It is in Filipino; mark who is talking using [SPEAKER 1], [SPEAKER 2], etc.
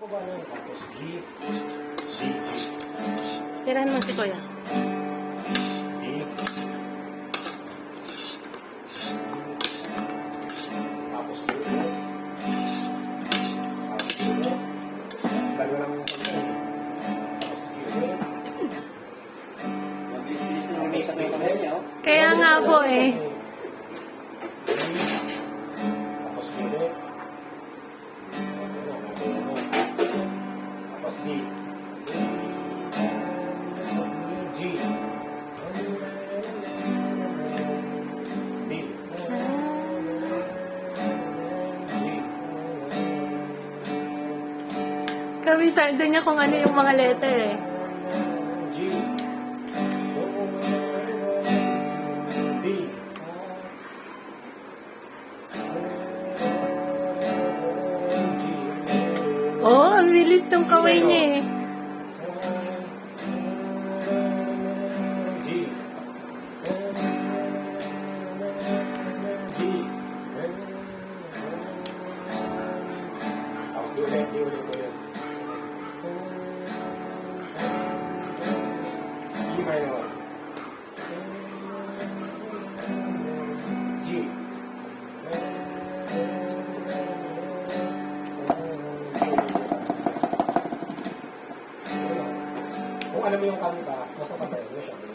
[SPEAKER 1] Tapos G, G, G,
[SPEAKER 2] Tirahan mo si Kuya.
[SPEAKER 1] D, tapos G ulit. Tapos G ulit. Dalawa lang yung pagkain. Tapos G ulit.
[SPEAKER 3] Mabilis-bilis na ulit sa may kamay niya, oh.
[SPEAKER 2] Kaya nga po eh.
[SPEAKER 1] Tapos G ulit. Tapos D. G. D.
[SPEAKER 2] Kabisado niya kung ano yung mga letter eh.
[SPEAKER 1] G. D.
[SPEAKER 2] Oh, ang bilis tong kaway niya eh.
[SPEAKER 1] G. G. Tapos di ulit. E minor. G. Kung alam mo yung kanta, masasabayan mo siya.